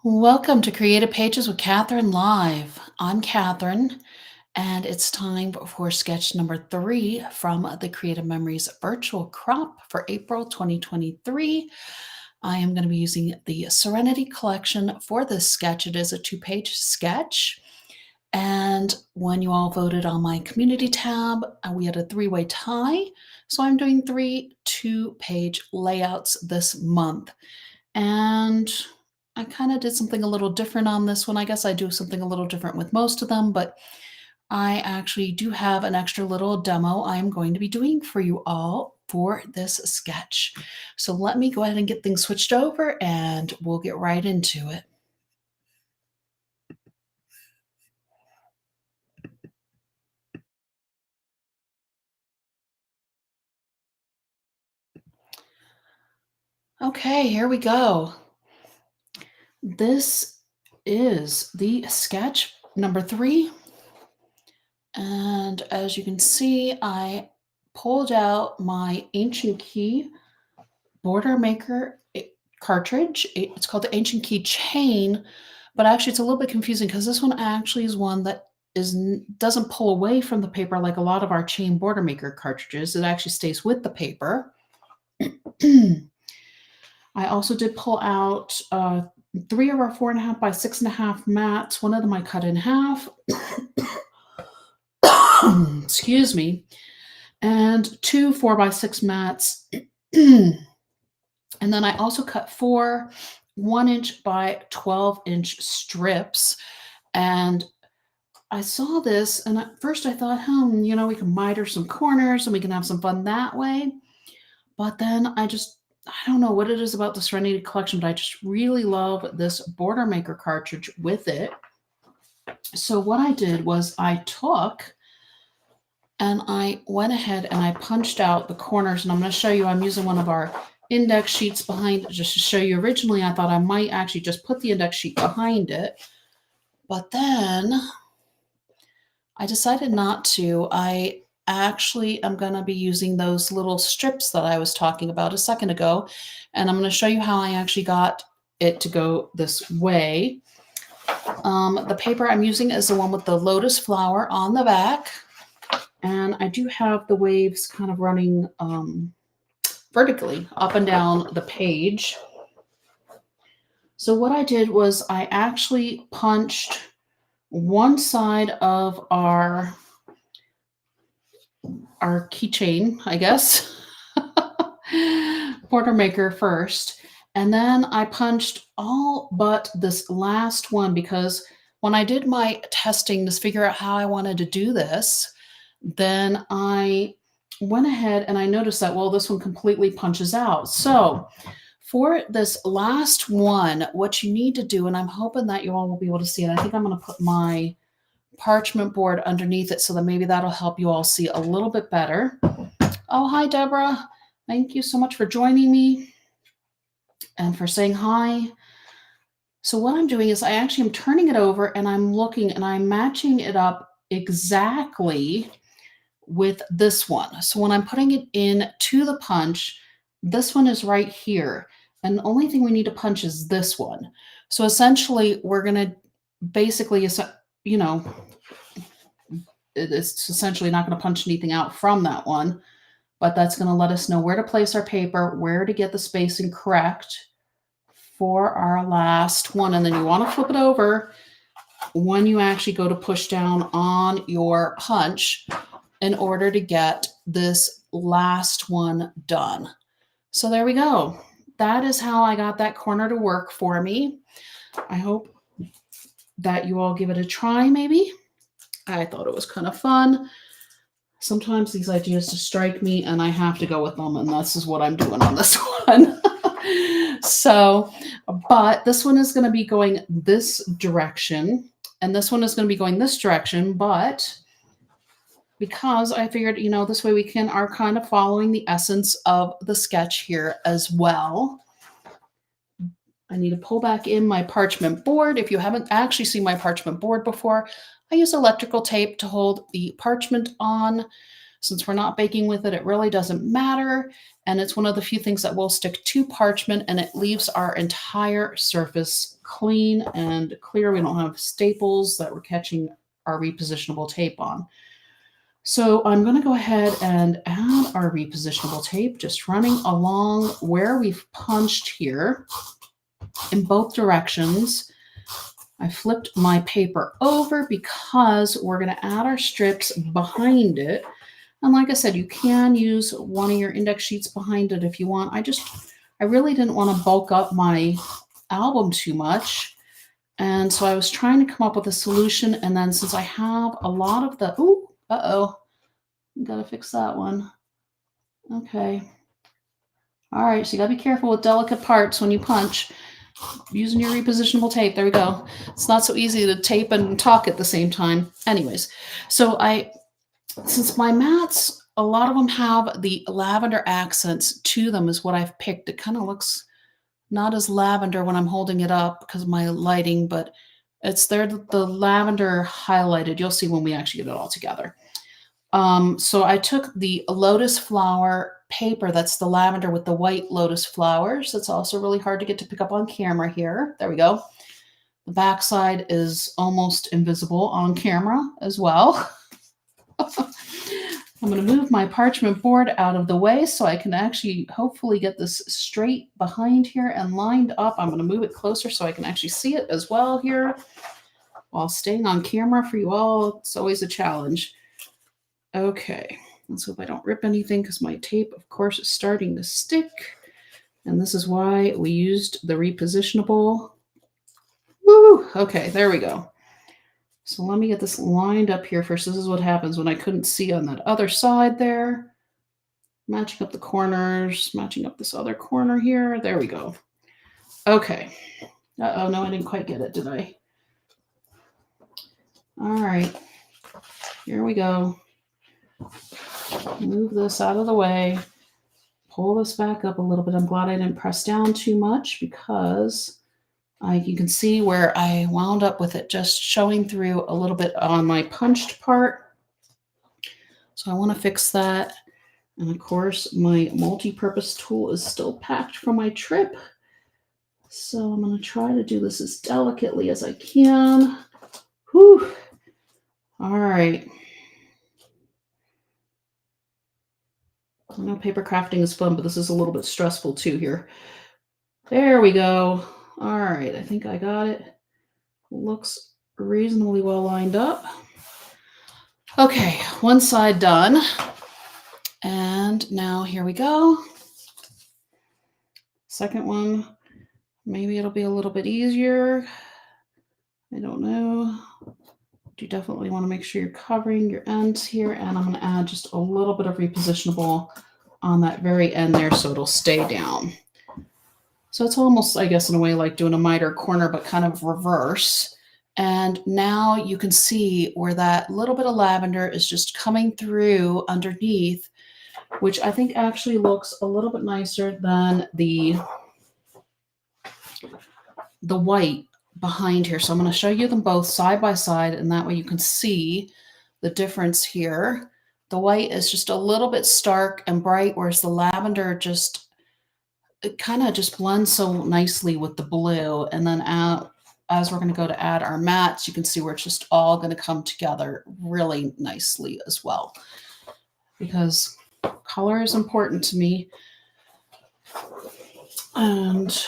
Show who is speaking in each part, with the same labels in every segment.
Speaker 1: Welcome to Creative Pages with Catherine Live. I'm Catherine, and it's time for sketch number 3 from the Creative Memories virtual crop for April 2023. I am going to be using the Serenity collection for this sketch. It is a 2-page sketch. And when you all voted on my community tab, we had a 3-way tie. So I'm doing 3 2-page layouts this month. And I kind of did something a little different on this one. I guess I do something a little different with most of them, but I actually do have an extra little demo I'm going to be doing for you all for this sketch. So let me go ahead and get things switched over and we'll get right into it. Okay, here we go. This is the sketch number 3. And as you can see, I pulled out my Ancient Key border maker cartridge. It's called the Ancient Key Chain, but actually it's a little bit confusing because this one actually is one that doesn't pull away from the paper like a lot of our chain border maker cartridges. It actually stays with the paper. I also did pull out 3 of our 4.5 by 6.5 mats. One of them I cut in half. Excuse me. And 2 4 by 6 mats. And then I also cut 4 1-inch by 12-inch strips. And I saw this, and at first I thought, we can miter some corners and we can have some fun that way. But then I don't know what it is about the Serenity collection, but I just really love this border maker cartridge with it. So what I did was I took and I went ahead and I punched out the corners, and I'm going to show you, I'm using one of our index sheets behind it just to show you. Originally, I thought I might actually just put the index sheet behind it, but then I decided not to. I actually am going to be using those little strips that I was talking about a second ago, and I'm going to show you how I actually got it to go this way. The paper I'm using is the one with the lotus flower on the back, and I do have the waves kind of running vertically up and down the page. So what I did was I actually punched one side of our keychain, I guess, border maker first, and then I punched all but this last one, because when I did my testing to figure out how I wanted to do this, then I went ahead and I noticed that, well, this one completely punches out. So for this last one, what you need to do, and I'm hoping that you all will be able to see it. I think I'm going to put my parchment board underneath it so that maybe that'll help you all see a little bit better. Oh, hi, Deborah. Thank you so much for joining me and for saying hi. So what I'm doing is I actually am turning it over and I'm looking and I'm matching it up exactly with this one. So when I'm putting it in to the punch, this one is right here. And the only thing we need to punch is this one. So essentially, we're going to basically, it's essentially not going to punch anything out from that one, but that's going to let us know where to place our paper, where to get the spacing correct for our last one. And then you want to flip it over when you actually go to push down on your punch in order to get this last one done. So there we go. That is how I got that corner to work for me. I hope that you all give it a try, maybe. I thought it was kind of fun. Sometimes these ideas just strike me and I have to go with them, and this is what I'm doing on this one. So, but this one is going to be going this direction, and this one is going to be going this direction, but because I figured, this way we are kind of following the essence of the sketch here as well. I need to pull back in my parchment board. If you haven't actually seen my parchment board before, I use electrical tape to hold the parchment on Since we're not baking with it, it really doesn't matter. And it's one of the few things that will stick to parchment, and it leaves our entire surface clean and clear. We don't have staples that we're catching our repositionable tape on. So I'm going to go ahead and add our repositionable tape, just running along where we've punched here in both directions. I flipped my paper over because we're going to add our strips behind it. And like I said, you can use one of your index sheets behind it if you want. I really didn't want to bulk up my album too much. And so I was trying to come up with a solution. And then since I have a lot of the, gotta fix that one. Okay. All right, so you gotta be careful with delicate parts when you punch. Using your repositionable tape, there we go. It's not so easy to tape and talk at the same time. Anyways, so since my mats, a lot of them have the lavender accents to them is what I've picked. It kind of looks not as lavender when I'm holding it up because of my lighting, but it's there, the lavender highlighted. You'll see when we actually get it all together. So I took the lotus flower paper, that's the lavender with the white lotus flowers. That's also really hard to get to pick up on camera here. There we go. The backside is almost invisible on camera as well. I'm going to move my parchment board out of the way so I can actually hopefully get this straight behind here and lined up. I'm going to move it closer so I can actually see it as well here while staying on camera for you all. It's always a challenge. Okay, let's hope I don't rip anything because my tape, of course, is starting to stick. And this is why we used the repositionable. Woo! Okay, there we go. So let me get this lined up here first. This is what happens when I couldn't see on that other side there. Matching up the corners, matching up this other corner here. There we go. Okay. Uh-oh, no, I didn't quite get it, did I? All right. Here we go. Move this out of the way. Pull this back up a little bit. I'm glad I didn't press down too much because you can see where I wound up with it just showing through a little bit on my punched part. So I want to fix that. And of course, my multi-purpose tool is still packed from my trip. So I'm going to try to do this as delicately as I can. Whew. All right. I know paper crafting is fun, but this is a little bit stressful too here. There we go. All right, I think I got it. Looks reasonably well lined up. Okay, one side done. And now here we go. Second one, maybe it'll be a little bit easier. I don't know. You definitely want to make sure you're covering your ends here. And I'm going to add just a little bit of repositionable on that very end there so it'll stay down. So it's almost, I guess, in a way like doing a miter corner, but kind of reverse. And now you can see where that little bit of lavender is just coming through underneath, which I think actually looks a little bit nicer than the white behind here. So I'm going to show you them both side by side, and that way you can see the difference here. The white is just a little bit stark and bright, whereas the lavender just, it kind of just blends so nicely with the blue. And then as we're going to go to add our mats, you can see where it's just all going to come together really nicely as well. Because color is important to me. And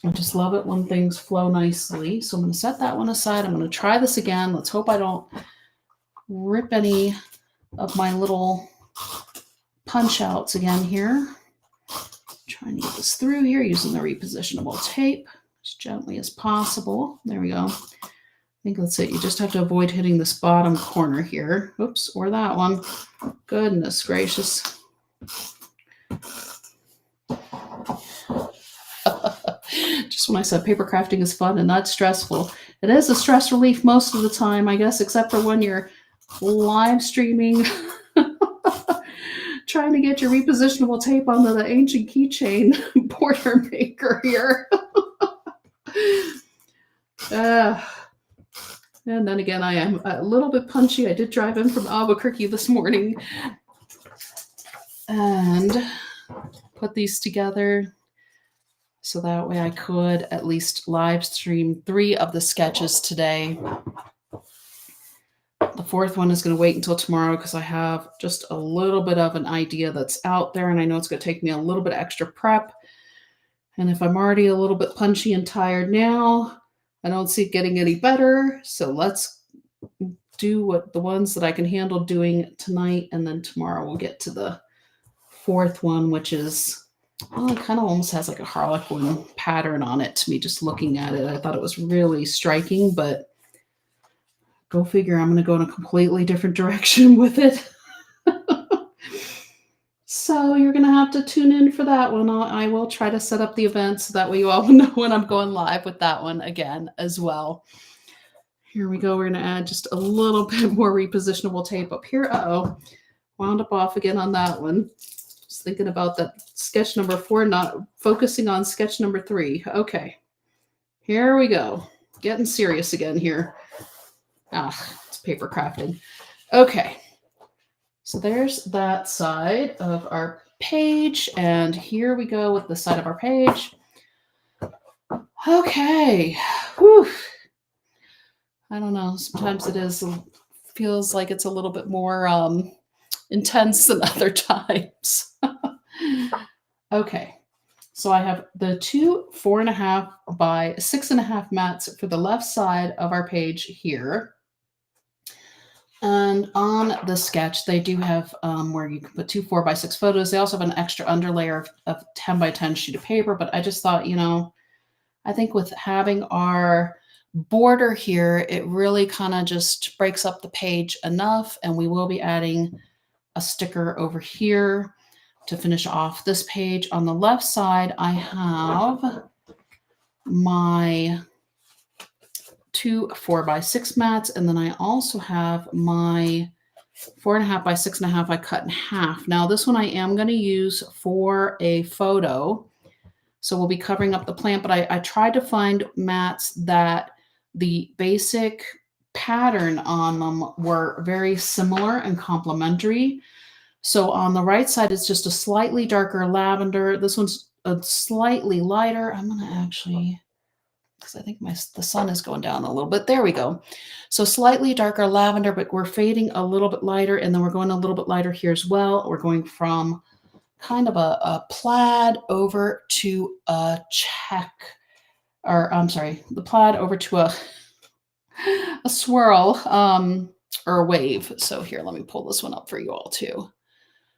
Speaker 1: I just love it when things flow nicely. So I'm going to set that one aside. I'm going to try this again. Let's hope I don't rip any of my little punch outs again here. Trying to get this through here using the repositionable tape as gently as possible. There we go. I think that's it. You just have to avoid hitting this bottom corner here. Oops, or that one. Goodness gracious. Just when I said paper crafting is fun and not stressful. It is a stress relief most of the time, I guess, except for when you're live streaming, trying to get your repositionable tape onto the ancient keychain border maker here. And then again, I am a little bit punchy. I did drive in from Albuquerque this morning and put these together so that way I could at least live stream 3 of the sketches today. The 4th one is going to wait until tomorrow because I have just a little bit of an idea that's out there, and I know it's going to take me a little bit extra prep. And if I'm already a little bit punchy and tired now, I don't see it getting any better. So let's do what the ones that I can handle doing tonight, and then tomorrow we'll get to the 4th one, which is, well, it kind of almost has like a harlequin pattern on it to me just looking at it. I thought it was really striking, but go figure, I'm going to go in a completely different direction with it. So you're going to have to tune in for that one. I will try to set up the event so that way you all know when I'm going live with that one again as well. Here we go. We're going to add just a little bit more repositionable tape up here. Uh-oh. Wound up off again on that one. Just thinking about that sketch number 4, not focusing on sketch number 3. Okay. Here we go. Getting serious again here. It's paper crafting. Okay. So there's that side of our page. And here we go with the side of our page. Okay. Whew. I don't know. Sometimes feels like it's a little bit more intense than other times. Okay. So I have the 2 4.5 by 6.5 mats for the left side of our page here. And on the sketch, they do have where you can put 2 4 by 6 photos. They also have an extra underlayer of 10 by 10 sheet of paper. But I just thought, I think with having our border here, it really kind of just breaks up the page enough. And we will be adding a sticker over here to finish off this page. On the left side, I have my 2 4 by 6 mats, and then I also have my 4.5 by 6.5 I cut in half. Now this one I am going to use for a photo, so we'll be covering up the plant, but I tried to find mats that the basic pattern on them were very similar and complementary. So on the right side, it's just a slightly darker lavender. This one's a slightly lighter. I'm going to actually, because I think the sun is going down a little bit. There we go. So slightly darker lavender, but we're fading a little bit lighter, and then we're going a little bit lighter here as well. We're going from kind of a plaid over to a check, or I'm sorry, the plaid over to a swirl or a wave. So here, let me pull this one up for you all too.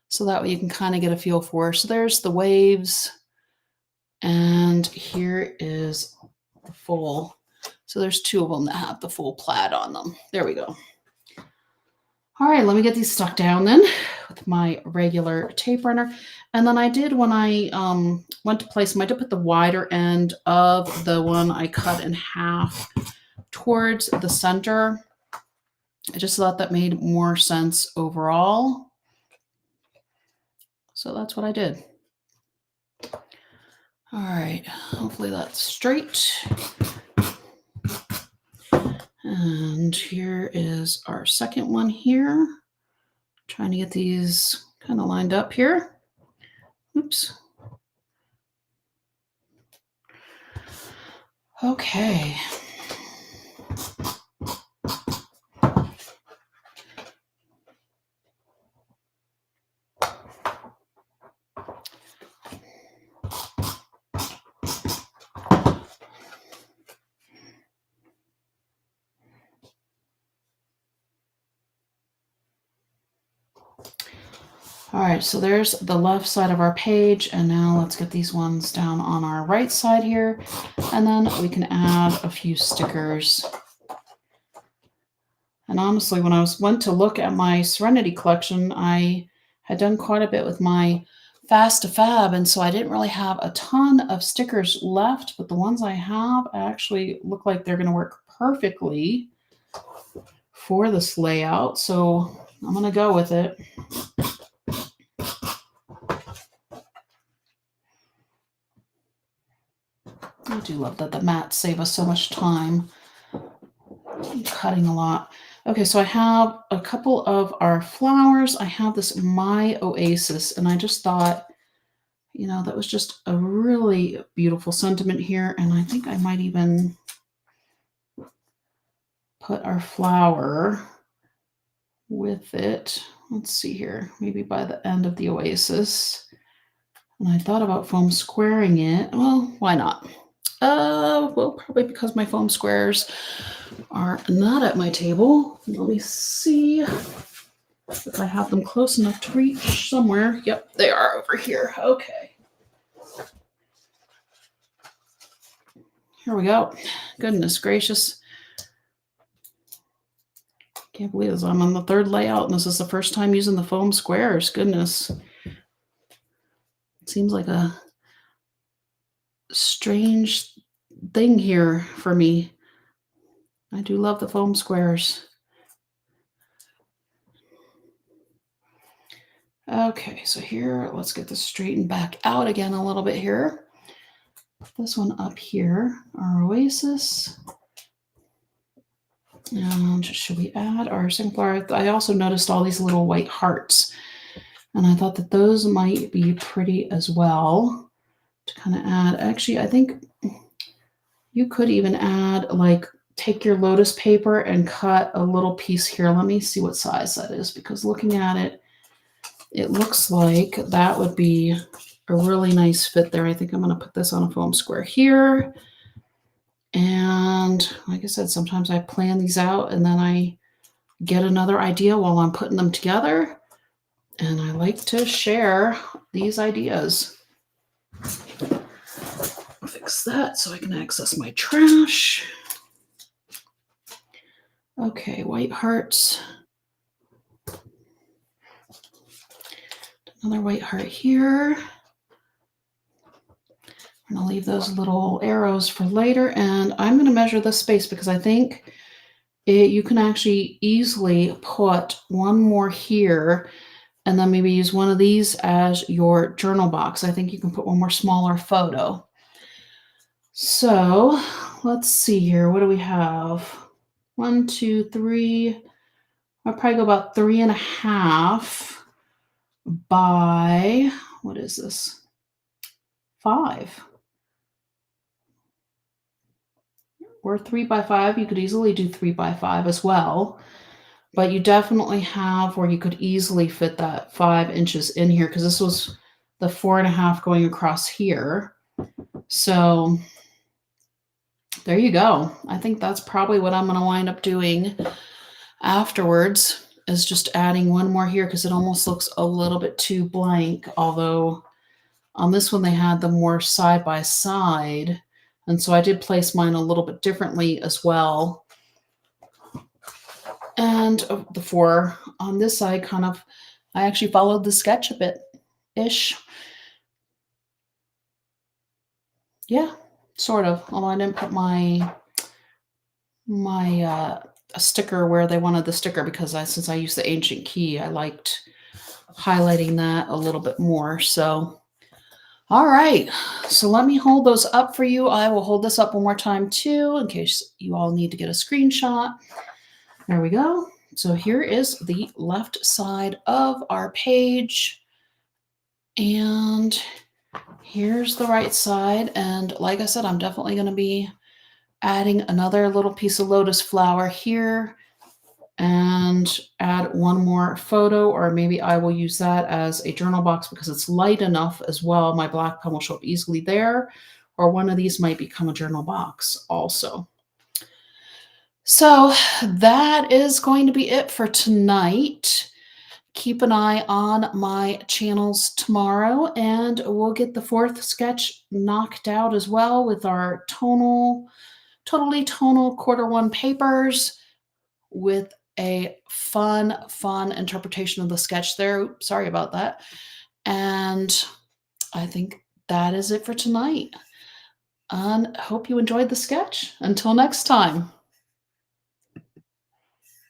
Speaker 1: So that way you can kind of get a feel for. So there's the waves, and here is the full. So there's 2 of them that have the full plaid on them. There we go. All right, let me get these stuck down then with my regular tape runner. And then I did, when I went to place them, I did put the wider end of the one I cut in half towards the center. I just thought that made more sense overall. So that's what I did. All right, hopefully that's straight. And here is our second one here. Trying to get these kind of lined up here. Oops. Okay. All right, so there's the left side of our page, and now let's get these ones down on our right side here, and then we can add a few stickers. And honestly, when I went to look at my Serenity collection, I had done quite a bit with my Fast to Fab, and so I didn't really have a ton of stickers left, but the ones I have actually look like they're going to work perfectly for this layout, so I'm going to go with it. I do love that the mats save us so much time. I'm cutting a lot. Okay, so I have a couple of our flowers. I have this My Oasis, and I just thought, that was just a really beautiful sentiment here. And I think I might even put our flower with it. Let's see here, maybe by the end of the Oasis. And I thought about foam squaring it. Well, why not? Well, probably because my foam squares are not at my table. Let me see if I have them close enough to reach somewhere. Yep, they are over here. Okay. Here we go. Goodness gracious. Can't believe this. I'm on the third layout, and this is the first time using the foam squares. Goodness. It seems like a strange thing here for me. I do love the foam squares. Okay, so here, let's get this straightened back out again a little bit here. This one up here, our Oasis. And should we add our second flower? I also noticed all these little white hearts, and I thought that those might be pretty as well to kind of add. Actually, I think you could even add, like, take your lotus paper and cut a little piece here. Let me see what size that is, because looking at it, it looks like that would be a really nice fit there. I think I'm going to put this on a foam square here. And like I said, sometimes I plan these out and then I get another idea while I'm putting them together. And I like to share these ideas. Fix that so I can access my trash. Okay, white hearts. Another white heart here. I'm going to leave those little arrows for later, and I'm going to measure the space because I think you can actually easily put one more here and then maybe use one of these as your journal box. I think you can put one more smaller photo. So let's see here. What do we have? 1, 2, 3. I'll probably go about 3.5 by, what is this? 5. Or 3 by 5. You could easily do 3 by 5 as well. But you definitely have where you could easily fit that 5 inches in here, because this was the 4.5 going across here. So there you go. I think that's probably what I'm going to wind up doing afterwards, is just adding one more here because it almost looks a little bit too blank. Although on this one, they had them more side by side. And so I did place mine a little bit differently as well. And the 4 on this side I actually followed the sketch a bit-ish. Yeah, sort of. Although I didn't put my a sticker where they wanted the sticker, because since I used the ancient key, I liked highlighting that a little bit more. So, all right. So let me hold those up for you. I will hold this up one more time too, in case you all need to get a screenshot. There we go. So here is the left side of our page. And here's the right side. And like I said, I'm definitely going to be adding another little piece of lotus flower here and add one more photo, or maybe I will use that as a journal box because it's light enough as well. My black pen will show up easily there, or one of these might become a journal box also. So that is going to be it for tonight. Keep an eye on my channels tomorrow, and we'll get the 4th sketch knocked out as well with our totally tonal #1 papers with a fun interpretation of the sketch there. Oops, sorry about that. And I think that is it for tonight. And hope you enjoyed the sketch. Until next time.